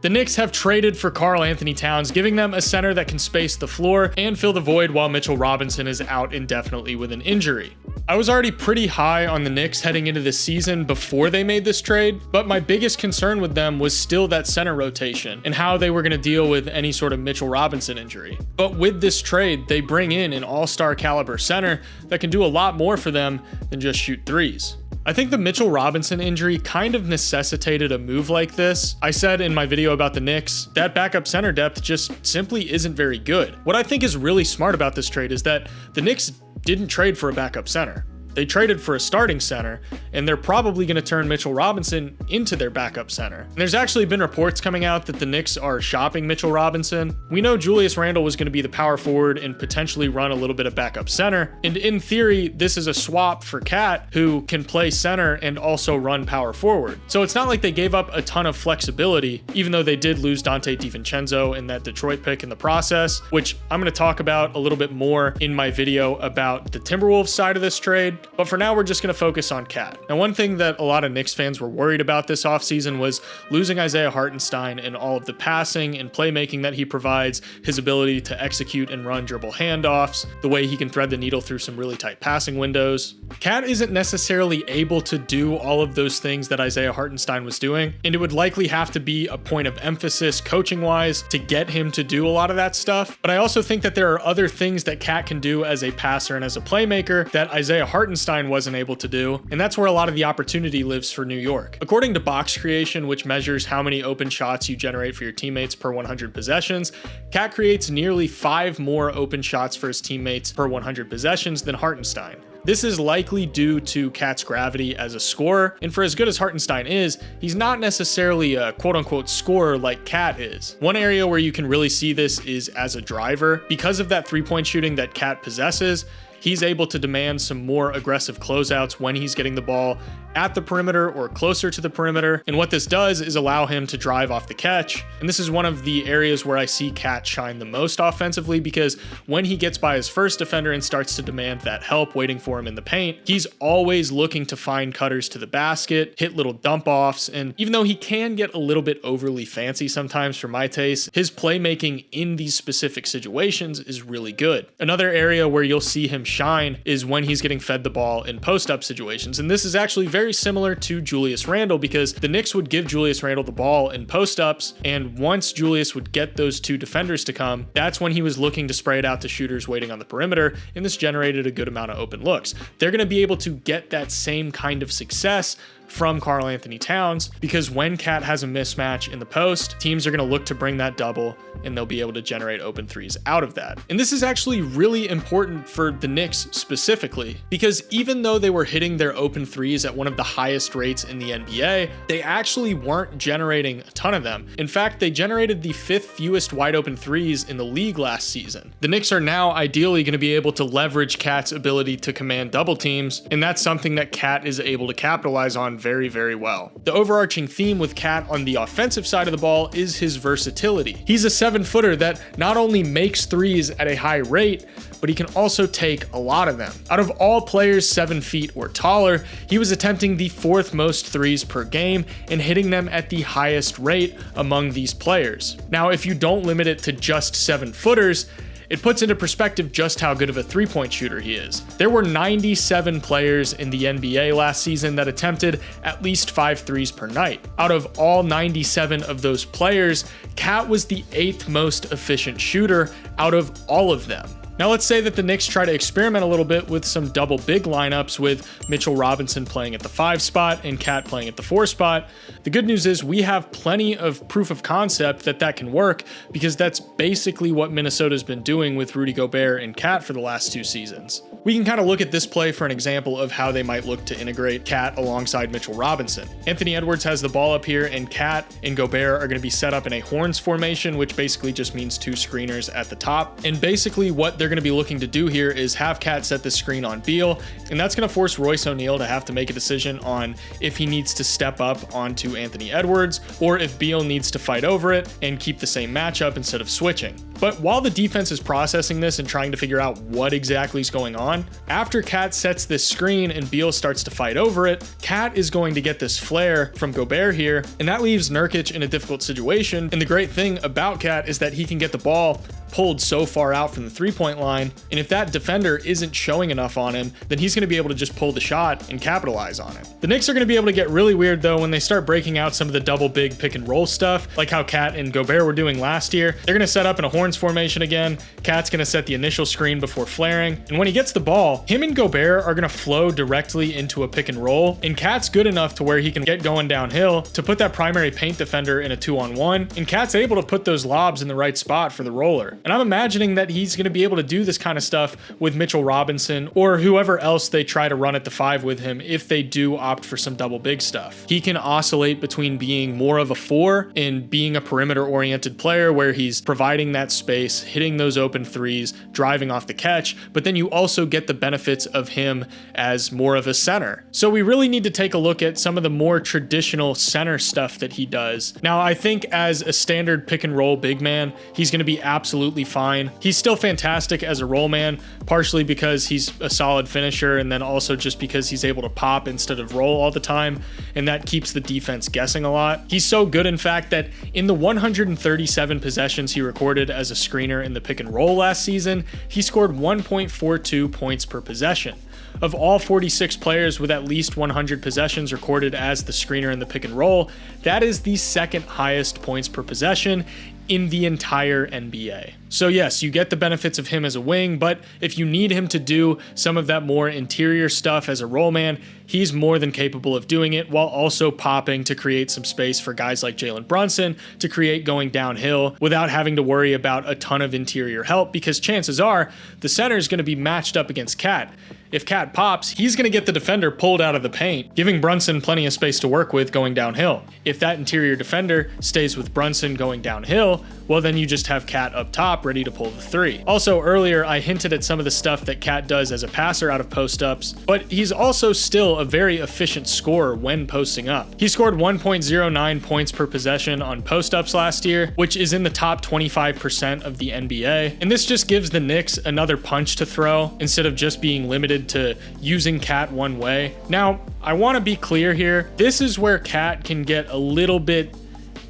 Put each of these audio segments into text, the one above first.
The Knicks have traded for Karl-Anthony Towns, giving them a center that can space the floor and fill the void while Mitchell Robinson is out indefinitely with an injury. I was already pretty high on the Knicks heading into this season before they made this trade, but my biggest concern with them was still that center rotation and how they were going to deal with any sort of Mitchell Robinson injury. But with this trade, they bring in an all-star caliber center that can do a lot more for them than just shoot threes. I think the Mitchell Robinson injury kind of necessitated a move like this. I said in my video about the Knicks, that backup center depth just simply isn't very good. What I think is really smart about this trade is that the Knicks didn't trade for a backup center. They traded for a starting center, and they're probably going to turn Mitchell Robinson into their backup center. And there's actually been reports coming out that the Knicks are shopping Mitchell Robinson. We know Julius Randle was going to be the power forward and potentially run a little bit of backup center. And in theory, this is a swap for Cat, who can play center and also run power forward. So it's not like they gave up a ton of flexibility, even though they did lose Donte DiVincenzo in that Detroit pick in the process, which I'm going to talk about a little bit more in my video about the Timberwolves side of this trade. But for now, we're just going to focus on Cat. Now, one thing that a lot of Knicks fans were worried about this offseason was losing 𝙖𝙗𝙤𝙪 and all of the passing and playmaking that he provides, his ability to execute and run dribble handoffs, the way he can thread the needle through some really tight passing windows. Cat isn't necessarily able to do all of those things that 𝙖𝙗𝙤𝙪 was doing, and it would likely have to be a point of emphasis coaching-wise to get him to do a lot of that stuff. But I also think that there are other things that Cat can do as a passer and as a playmaker that 𝙖𝙗𝙤𝙪 wasn't able to do, and that's where a lot of the opportunity lives for New York. According to box creation, which measures how many open shots you generate for your teammates per 100 possessions, Cat creates nearly 5 more open shots for his teammates per 100 possessions than Hartenstein. This is likely due to Cat's gravity as a scorer, and for as good as Hartenstein is, he's not necessarily a quote-unquote scorer like Cat is. One area where you can really see this is as a driver. Because of that three-point shooting that Cat possesses, he's able to demand some more aggressive closeouts when he's getting the ball at the perimeter or closer to the perimeter. And what this does is allow him to drive off the catch. And this is one of the areas where I see Cat shine the most offensively, because when he gets by his first defender and starts to demand that help waiting for him in the paint, he's always looking to find cutters to the basket, hit little dump offs. And even though he can get a little bit overly fancy sometimes for my taste, his playmaking in these specific situations is really good. Another area where you'll see him shine is when he's getting fed the ball in post-up situations. And this is actually very similar to Julius Randle, because the Knicks would give Julius Randle the ball in post-ups, and once Julius would get those two defenders to come, that's when he was looking to spray it out to shooters waiting on the perimeter, and this generated a good amount of open looks. They're going to be able to get that same kind of success from Karl-Anthony Towns, because when Cat has a mismatch in the post, teams are going to look to bring that double, and they'll be able to generate open threes out of that. And this is actually really important for the Knicks specifically, because even though they were hitting their open threes at one of the highest rates in the NBA, they actually weren't generating a ton of them. In fact, they generated the 5th fewest wide open threes in the league last season. The Knicks are now ideally going to be able to leverage Cat's ability to command double teams, and that's something that Cat is able to capitalize on very, very well. The overarching theme with Cat on the offensive side of the ball is his versatility. He's a 7-footer that not only makes threes at a high rate, but he can also take a lot of them. Out of all players 7 feet or taller, he was attempting the 4th most threes per game and hitting them at the highest rate among these players. Now, if you don't limit it to just 7-footers, it puts into perspective just how good of a three-point shooter he is. There were 97 players in the NBA last season that attempted at least 5 threes per night. Out of all 97 of those players, Cat was the 8th most efficient shooter out of all of them. Now let's say that the Knicks try to experiment a little bit with some double big lineups with Mitchell Robinson playing at the 5 spot and Cat playing at the 4 spot. The good news is we have plenty of proof of concept that that can work, because that's basically what Minnesota's been doing with Rudy Gobert and Cat for the last 2 seasons. We can kind of look at this play for an example of how they might look to integrate Cat alongside Mitchell Robinson. Anthony Edwards has the ball up here, and Cat and Gobert are going to be set up in a horns formation, which basically just means 2 screeners at the top. And basically what they're they're going to be looking to do here is have Cat set the screen on Beal, and that's going to force Royce O'Neal to have to make a decision on if he needs to step up onto Anthony Edwards or if Beal needs to fight over it and keep the same matchup instead of switching. But while the defense is processing this and trying to figure out what exactly is going on, after Cat sets this screen and Beal starts to fight over it, Cat is going to get this flare from Gobert here, and that leaves Nurkic in a difficult situation. And the great thing about Cat is that he can get the ball pulled so far out from the three-point line, and if that defender isn't showing enough on him, then he's going to be able to just pull the shot and capitalize on it. The Knicks are going to be able to get really weird though when they start breaking out some of the double big pick and roll stuff, like how Cat and Gobert were doing last year. They're going to set up in a horns formation again. Cat's going to set the initial screen before flaring, and when he gets the ball, him and Gobert are going to flow directly into a pick and roll, and Cat's good enough to where he can get going downhill to put that primary paint defender in a 2-on-1, and Cat's able to put those lobs in the right spot for the roller. And I'm imagining that he's going to be able to do this kind of stuff with Mitchell Robinson or whoever else they try to run at the 5 with him if they do opt for some double big stuff. He can oscillate between being more of a 4 and being a perimeter oriented player where he's providing that space, hitting those open threes, driving off the catch, but then you also get the benefits of him as more of a center. So we really need to take a look at some of the more traditional center stuff that he does. Now, I think as a standard pick and roll big man, he's going to be absolutely fine. He's still fantastic as a roll man, partially because he's a solid finisher and then also just because he's able to pop instead of roll all the time, and that keeps the defense guessing a lot. He's so good, in fact, that in the 137 possessions he recorded as a screener in the pick and roll last season, he scored 1.42 points per possession. Of all 46 players with at least 100 possessions recorded as the screener in the pick and roll, that is the second highest points per possession in the entire NBA. So yes, you get the benefits of him as a wing, but if you need him to do some of that more interior stuff as a roll man, he's more than capable of doing it while also popping to create some space for guys like Jalen Brunson to create going downhill without having to worry about a ton of interior help, because chances are the center is going to be matched up against Cat. If Cat pops, he's going to get the defender pulled out of the paint, giving Brunson plenty of space to work with going downhill. If that interior defender stays with Brunson going downhill, well, then you just have Cat up top ready to pull the 3. Also, earlier I hinted at some of the stuff that Cat does as a passer out of post-ups, but he's also still a very efficient scorer when posting up. He scored 1.09 points per possession on post-ups last year, which is in the top 25% of the NBA, and this just gives the Knicks another punch to throw instead of just being limited to using Cat one way. Now, I want to be clear here. This is where Cat can get a little bit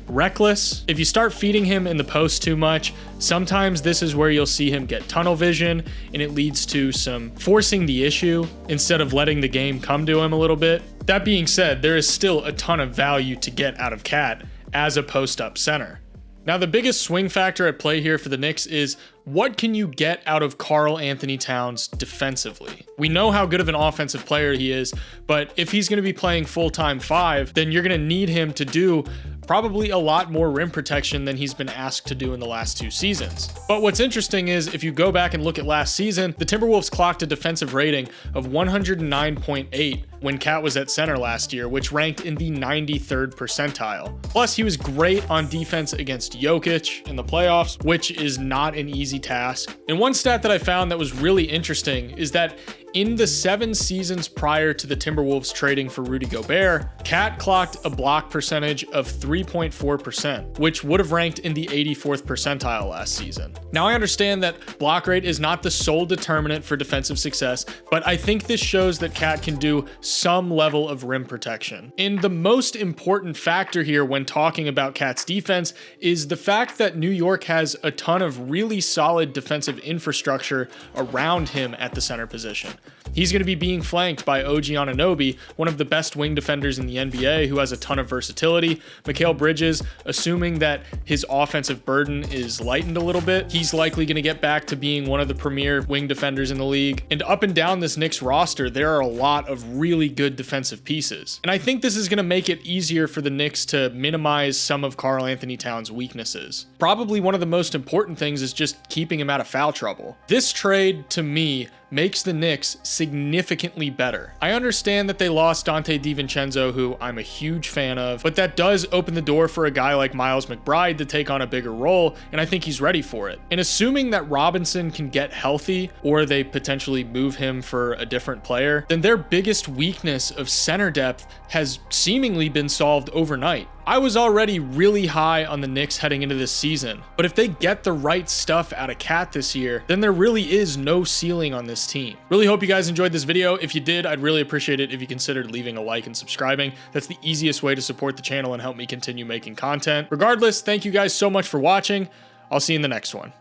reckless. If you start feeding him in the post too much, sometimes this is where you'll see him get tunnel vision, and it leads to some forcing the issue instead of letting the game come to him a little bit. That being said, there is still a ton of value to get out of Cat as a post-up center. Now, the biggest swing factor at play here for the Knicks is what can you get out of Karl-Anthony Towns defensively? We know how good of an offensive player he is, but if he's going to be playing full-time 5, then you're going to need him to do probably a lot more rim protection than he's been asked to do in the last 2 seasons. But what's interesting is if you go back and look at last season, the Timberwolves clocked a defensive rating of 109.8 when Cat was at center last year, which ranked in the 93rd percentile. Plus, he was great on defense against Jokic in the playoffs, which is not an easy task. And one stat that I found that was really interesting is that in the 7 seasons prior to the Timberwolves trading for Rudy Gobert, Cat clocked a block percentage of 3.4%, which would have ranked in the 84th percentile last season. Now, I understand that block rate is not the sole determinant for defensive success, but I think this shows that Cat can do some level of rim protection. And the most important factor here when talking about Cat's defense is the fact that New York has a ton of really solid defensive infrastructure around him at the center position. He's going to be being flanked by OG Anunoby, one of the best wing defenders in the NBA, who has a ton of versatility. Mikal Bridges, assuming that his offensive burden is lightened a little bit, he's likely going to get back to being one of the premier wing defenders in the league. And up and down this Knicks roster, there are a lot of really good defensive pieces. And I think this is going to make it easier for the Knicks to minimize some of Karl-Anthony Towns' weaknesses. Probably one of the most important things is just keeping him out of foul trouble. This trade, to me, makes the Knicks significantly better. I understand that they lost Donte DiVincenzo, who I'm a huge fan of, but that does open the door for a guy like Miles McBride to take on a bigger role, and I think he's ready for it. And assuming that Robinson can get healthy, or they potentially move him for a different player, then their biggest weakness of center depth has seemingly been solved overnight. I was already really high on the Knicks heading into this season, but if they get the right stuff out of Cat this year, then there really is no ceiling on this team. Really hope you guys enjoyed this video. If you did, I'd really appreciate it if you considered leaving a like and subscribing. That's the easiest way to support the channel and help me continue making content. Regardless, thank you guys so much for watching. I'll see you in the next one.